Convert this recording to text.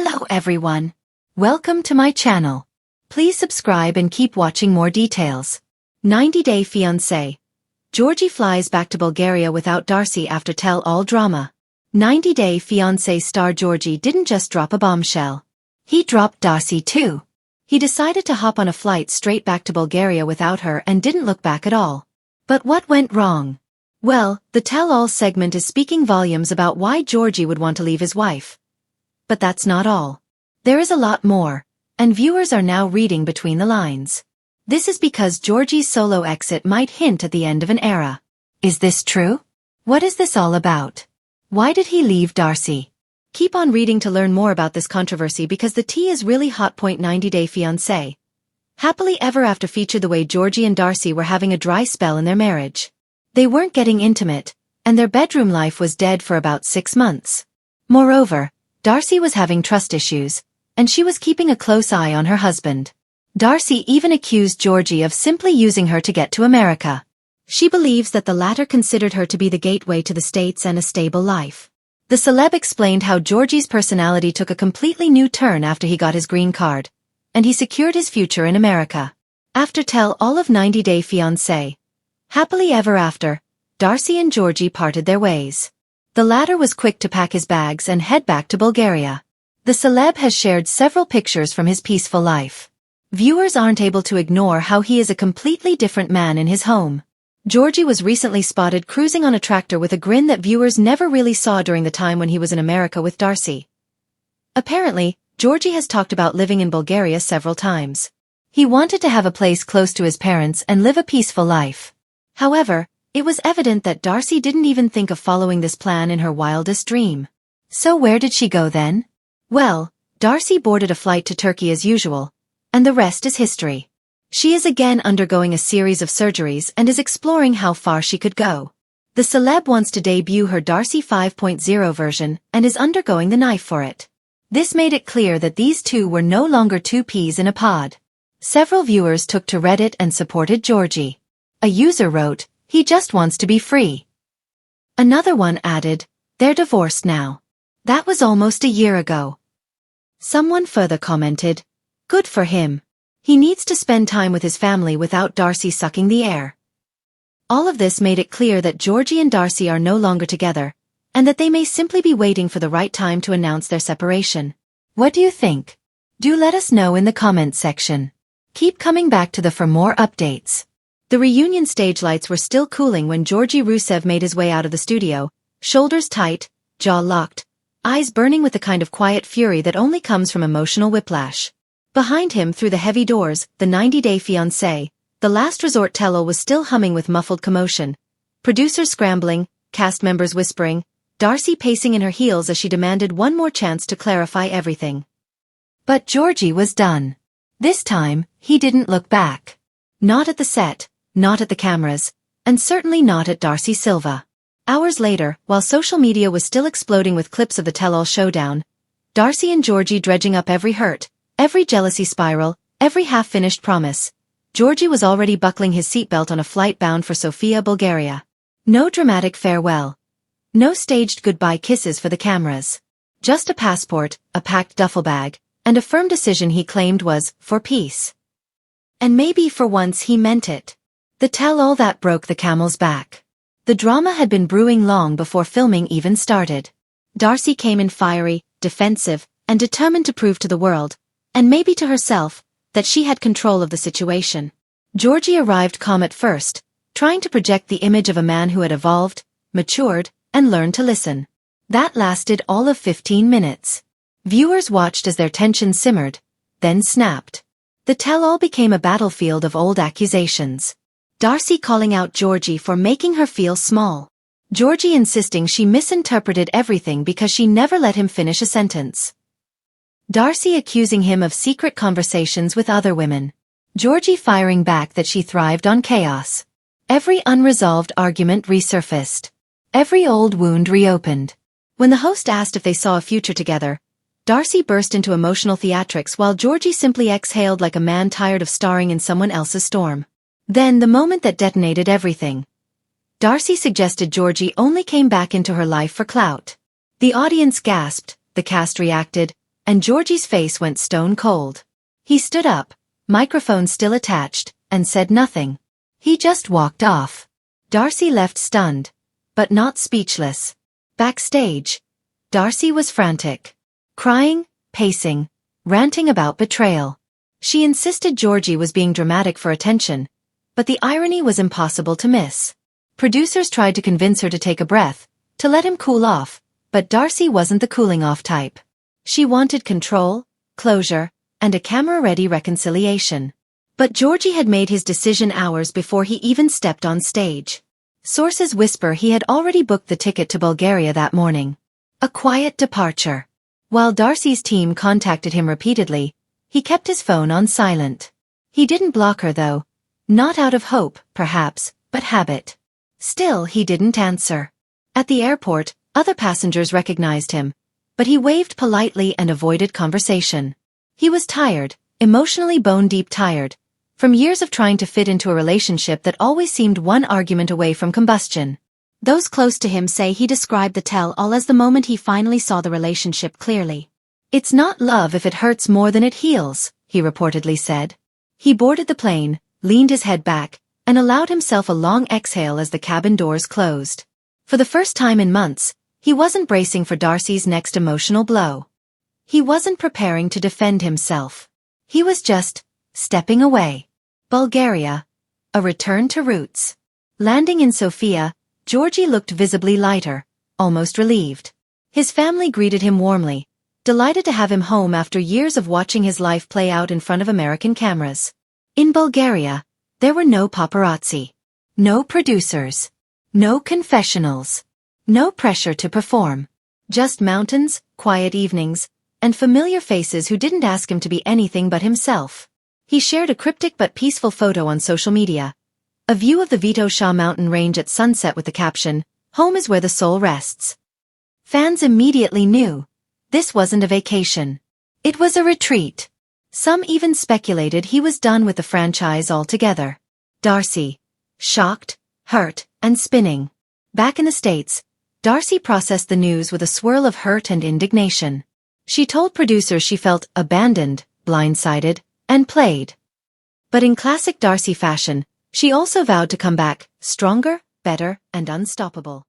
Hello everyone. Welcome to my channel. Please subscribe and keep watching more details. 90-Day Fiancé. Georgi flies back to Bulgaria without Darcey after tell-all drama. 90-Day Fiancé star Georgi didn't just drop a bombshell. He dropped Darcey too. He decided to hop on a flight straight back to Bulgaria without her and didn't look back at all. But what went wrong? Well, the tell-all segment is speaking volumes about why Georgi would want to leave his wife. But that's not all. There is a lot more, and viewers are now reading between the lines. This is because Georgi's solo exit might hint at the end of an era. Is this true? What is this all about? Why did he leave Darcey? Keep on reading to learn more about this controversy because the tea is really hot. 90-Day Fiancé. Happily Ever After featured the way Georgi and Darcey were having a dry spell in their marriage. They weren't getting intimate, and their bedroom life was dead for about 6 months. Moreover, Darcey was having trust issues, and she was keeping a close eye on her husband. Darcey even accused Georgi of simply using her to get to America. She believes that the latter considered her to be the gateway to the States and a stable life. The celeb explained how Georgi's personality took a completely new turn after he got his green card, and he secured his future in America. After tell-all of 90-Day Fiancé. Happily Ever After, Darcey and Georgi parted their ways. The latter was quick to pack his bags and head back to Bulgaria. The celeb has shared several pictures from his peaceful life. Viewers aren't able to ignore how he is a completely different man in his home. Georgi was recently spotted cruising on a tractor with a grin that viewers never really saw during the time when he was in America with Darcey. Apparently, Georgi has talked about living in Bulgaria several times. He wanted to have a place close to his parents and live a peaceful life. However, it was evident that Darcey didn't even think of following this plan in her wildest dream. So where did she go then? Well, Darcey boarded a flight to Turkey as usual, and the rest is history. She is again undergoing a series of surgeries and is exploring how far she could go. The celeb wants to debut her Darcey 5.0 version and is undergoing the knife for it. This made it clear that these two were no longer two peas in a pod. Several viewers took to Reddit and supported Georgi. A user wrote, "He just wants to be free." Another one added, "They're divorced now. That was almost a year ago." Someone further commented, "Good for him. He needs to spend time with his family without Darcey sucking the air." All of this made it clear that Georgi and Darcey are no longer together, and that they may simply be waiting for the right time to announce their separation. What do you think? Do let us know in the comments section. Keep coming back to for more updates. The reunion stage lights were still cooling when Georgi Rusev made his way out of the studio, shoulders tight, jaw locked, eyes burning with the kind of quiet fury that only comes from emotional whiplash. Behind him through the heavy doors, the 90-Day Fiancé, the last resort tell-all was still humming with muffled commotion. Producers scrambling, cast members whispering, Darcey pacing in her heels as she demanded one more chance to clarify everything. But Georgi was done. This time, he didn't look back. Not at the set, not at the cameras, and certainly not at Darcey Silva. Hours later, while social media was still exploding with clips of the tell-all showdown, Darcey and Georgi dredging up every hurt, every jealousy spiral, every half-finished promise. Georgi was already buckling his seatbelt on a flight bound for Sofia, Bulgaria. No dramatic farewell. No staged goodbye kisses for the cameras. Just a passport, a packed duffel bag, and a firm decision he claimed was for peace. And maybe for once he meant it. The tell-all that broke the camel's back. The drama had been brewing long before filming even started. Darcey came in fiery, defensive, and determined to prove to the world, and maybe to herself, that she had control of the situation. Georgi arrived calm at first, trying to project the image of a man who had evolved, matured, and learned to listen. That lasted all of 15 minutes. Viewers watched as their tension simmered, then snapped. The tell-all became a battlefield of old accusations. Darcey calling out Georgi for making her feel small. Georgi insisting she misinterpreted everything because she never let him finish a sentence. Darcey accusing him of secret conversations with other women. Georgi firing back that she thrived on chaos. Every unresolved argument resurfaced. Every old wound reopened. When the host asked if they saw a future together, Darcey burst into emotional theatrics while Georgi simply exhaled like a man tired of starring in someone else's storm. Then the moment that detonated everything. Darcey suggested Georgi only came back into her life for clout. The audience gasped, the cast reacted, and Georgie's face went stone cold. He stood up, microphone still attached, and said nothing. He just walked off. Darcey left stunned, but not speechless. Backstage, Darcey was frantic. Crying, pacing, ranting about betrayal. She insisted Georgi was being dramatic for attention, but the irony was impossible to miss. Producers tried to convince her to take a breath, to let him cool off, but Darcey wasn't the cooling-off type. She wanted control, closure, and a camera-ready reconciliation. But Georgi had made his decision hours before he even stepped on stage. Sources whisper he had already booked the ticket to Bulgaria that morning. A quiet departure. While Darcey's team contacted him repeatedly, he kept his phone on silent. He didn't block her though. Not out of hope, perhaps, but habit. Still, he didn't answer. At the airport, other passengers recognized him, but he waved politely and avoided conversation. He was tired, emotionally bone-deep tired, from years of trying to fit into a relationship that always seemed one argument away from combustion. Those close to him say he described the tell-all as the moment he finally saw the relationship clearly. "It's not love if it hurts more than it heals," he reportedly said. He boarded the plane, leaned his head back, and allowed himself a long exhale as the cabin doors closed. For the first time in months, he wasn't bracing for Darcey's next emotional blow. He wasn't preparing to defend himself. He was just stepping away. Bulgaria. A return to roots. Landing in Sofia, Georgi looked visibly lighter, almost relieved. His family greeted him warmly, delighted to have him home after years of watching his life play out in front of American cameras. In Bulgaria, there were no paparazzi, no producers, no confessionals, no pressure to perform. Just mountains, quiet evenings, and familiar faces who didn't ask him to be anything but himself. He shared a cryptic but peaceful photo on social media. A view of the Vitosha mountain range at sunset with the caption, "Home is where the soul rests." Fans immediately knew. This wasn't a vacation. It was a retreat. Some even speculated he was done with the franchise altogether. Darcey. Shocked, hurt, and spinning. Back in the States, Darcey processed the news with a swirl of hurt and indignation. She told producers she felt abandoned, blindsided, and played. But in classic Darcey fashion, she also vowed to come back, stronger, better, and unstoppable.